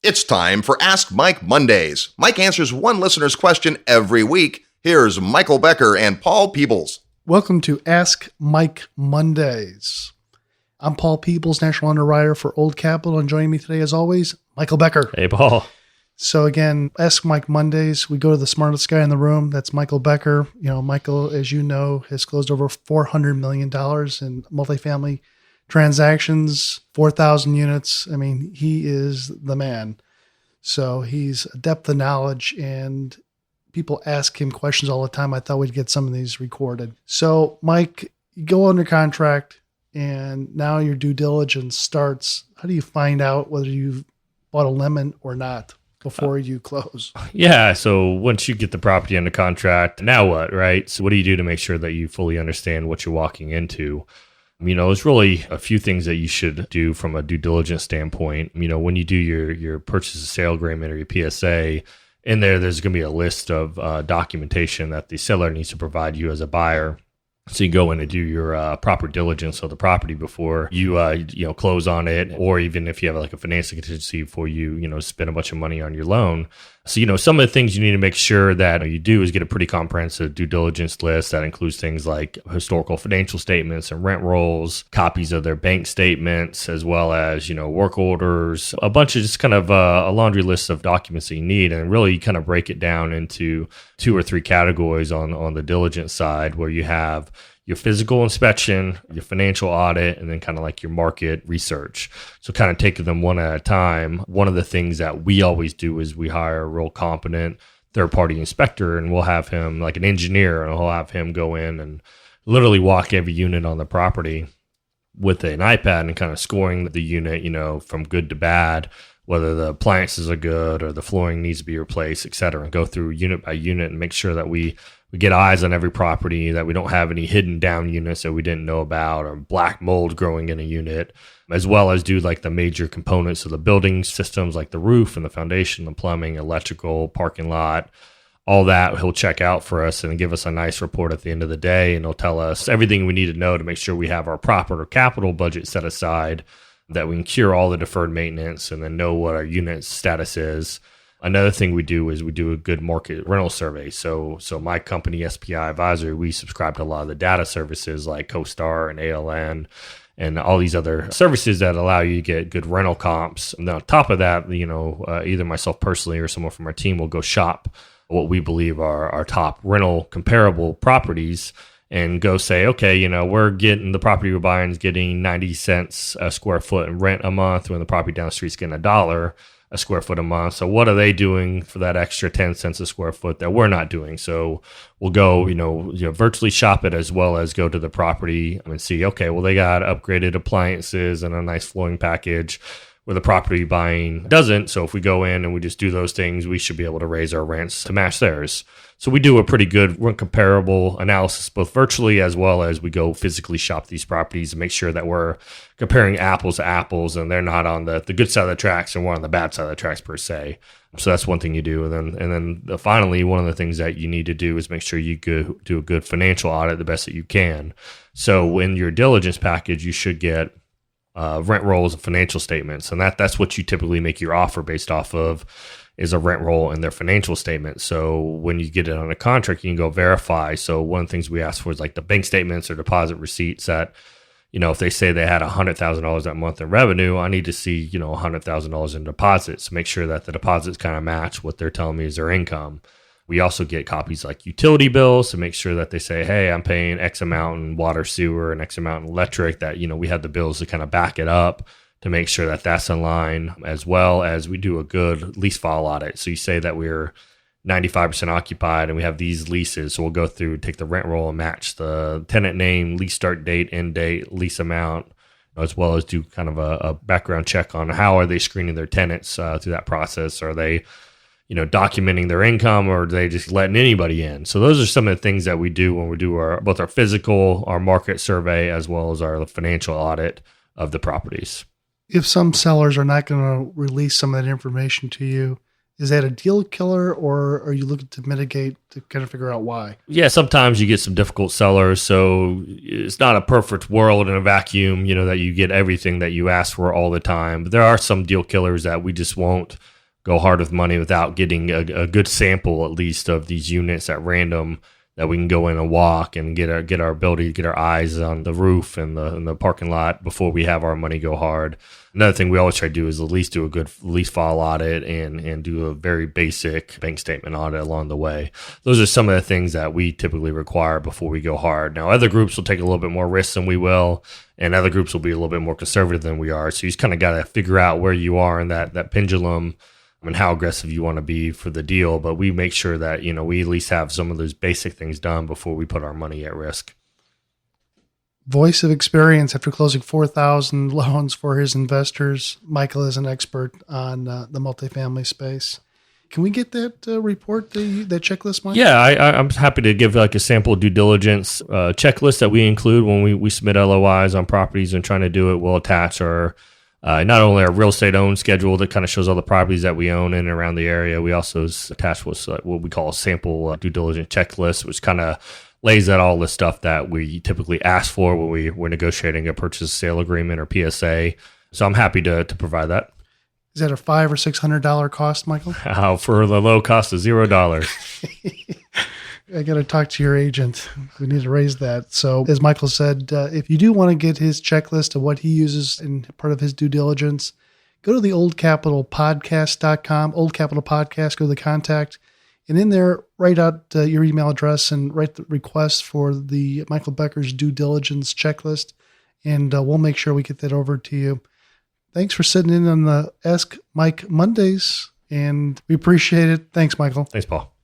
It's time for Ask Mike Mondays. Mike answers one listener's question every week. Here's Michael Becker and Paul Peebles. Welcome to Ask Mike Mondays. I'm Paul Peebles, National Underwriter for Old Capital, and joining me today, as always, Michael Becker. Hey, Paul. So again, Ask Mike Mondays, we go to the smartest guy in the room. That's Michael Becker. You know, Michael, as you know, has closed over $400 million in multifamily transactions, 4,000 units. I mean, he is the man. So he's a depth of knowledge, and people ask him questions all the time. I thought we'd get some of these recorded. So Mike, you go under contract and now your due diligence starts. How do you find out whether you've bought a lemon or not before you close? Yeah. So once you get the property under contract, now what, right? So what do you do to make sure that you fully understand what you're walking into? You know, there's really a few things that you should do from a due diligence standpoint. You know, when you do your purchase and sale agreement or your PSA, in there's going to be a list of documentation that the seller needs to provide you as a buyer. So you go in and do your proper diligence of the property before you close on it, or even if you have like a financing contingency before you spend a bunch of money on your loan. So some of the things you need to make sure that you do is get a pretty comprehensive due diligence list that includes things like historical financial statements and rent rolls, copies of their bank statements, as well as work orders, a bunch of just kind of a laundry list of documents that you need, and really kind of break it down into 2 or 3 categories on the diligence side, where you have your physical inspection, your financial audit, and then kind of like your market research. So kind of taking them one at a time. One of the things that we always do is we hire a real competent third-party inspector, and we'll have him, like an engineer, and we'll have him go in and literally walk every unit on the property with an iPad and kind of scoring the unit, from good to bad, whether the appliances are good or the flooring needs to be replaced, et cetera, and go through unit by unit and make sure that we get eyes on every property, that we don't have any hidden down units that we didn't know about, or black mold growing in a unit, as well as do like the major components of the building systems, like the roof and the foundation, the plumbing, electrical, parking lot, all that he'll check out for us and give us a nice report at the end of the day. And he'll tell us everything we need to know to make sure we have our proper capital budget set aside, that we can cure all the deferred maintenance and then know what our unit status is. Another thing we do is we do a good market rental survey. So my company, SPI Advisory, we subscribe to a lot of the data services like CoStar and ALN and all these other services that allow you to get good rental comps. And then on top of that, either myself personally or someone from our team will go shop what we believe are our top rental comparable properties and go say, okay, we're getting, the property we're buying is getting 90 cents a square foot in rent a month, when the property down the street's getting $1 a square foot a month. So what are they doing for that extra 10 cents a square foot that we're not doing? So we'll go, virtually shop it, as well as go to the property and see, okay, well, they got upgraded appliances and a nice flooring package where the property buying doesn't. So if we go in and we just do those things, we should be able to raise our rents to match theirs. So we do a pretty good comparable analysis, both virtually as well as we go physically shop these properties and make sure that we're comparing apples to apples and they're not on the good side of the tracks and we're on the bad side of the tracks per se. So that's one thing you do. And then finally, one of the things that you need to do is make sure you do a good financial audit the best that you can. So in your diligence package, you should get rent rolls and financial statements. And that's what you typically make your offer based off of, is a rent roll and their financial statement. So when you get it on a contract, you can go verify. So one of the things we ask for is like the bank statements or deposit receipts that, if they say they had $100,000 that month in revenue, I need to see, $100,000 in deposits to make sure that the deposits kind of match what they're telling me is their income. We also get copies like utility bills to make sure that they say, hey, I'm paying X amount in water, sewer, and X amount in electric, that, we have the bills to kind of back it up to make sure that that's in line, as well as we do a good lease file audit. So you say that we're 95% occupied and we have these leases. So we'll go through, take the rent roll and match the tenant name, lease start date, end date, lease amount, as well as do kind of a background check on how are they screening their tenants through that process. Are they documenting their income, or are they just letting anybody in? So those are some of the things that we do when we do both our physical, our market survey, as well as our financial audit of the properties. If some sellers are not going to release some of that information to you, is that a deal killer, or are you looking to mitigate to kind of figure out why? Yeah, sometimes you get some difficult sellers. So it's not a perfect world in a vacuum, that you get everything that you ask for all the time. But there are some deal killers that we just won't go hard with money without getting a good sample, at least, of these units at random that we can go in and walk and get our ability to get our eyes on the roof and the parking lot before we have our money go hard. Another thing we always try to do is at least do a good lease file audit and do a very basic bank statement audit along the way. Those are some of the things that we typically require before we go hard. Now, other groups will take a little bit more risk than we will, and other groups will be a little bit more conservative than we are. So you just kind of got to figure out where you are in that pendulum and how aggressive you want to be for the deal. But we make sure that, we at least have some of those basic things done before we put our money at risk. Voice of experience after closing 4,000 loans for his investors. Michael is an expert on the multifamily space. Can we get that report, that checklist, Mike? Yeah, I'm happy to give like a sample due diligence checklist that we include when we submit LOIs on properties and trying to do it. We'll attach our not only our real estate owned schedule that kind of shows all the properties that we own in and around the area. We also attach what we call a sample due diligence checklist, which kind of lays out all the stuff that we typically ask for when we're negotiating a purchase sale agreement or PSA. So I'm happy to provide that. Is that a $500 or $600 cost, Michael? For the low cost of $0. I got to talk to your agent. We need to raise that. So as Michael said, if you do want to get his checklist of what he uses in part of his due diligence, go to the oldcapitalpodcast.com, Old Capital Podcast, go to the contact, and in there, write out your email address and write the request for the Michael Becker's due diligence checklist, and we'll make sure we get that over to you. Thanks for sitting in on the Ask Mike Mondays, and we appreciate it. Thanks, Michael. Thanks, Paul.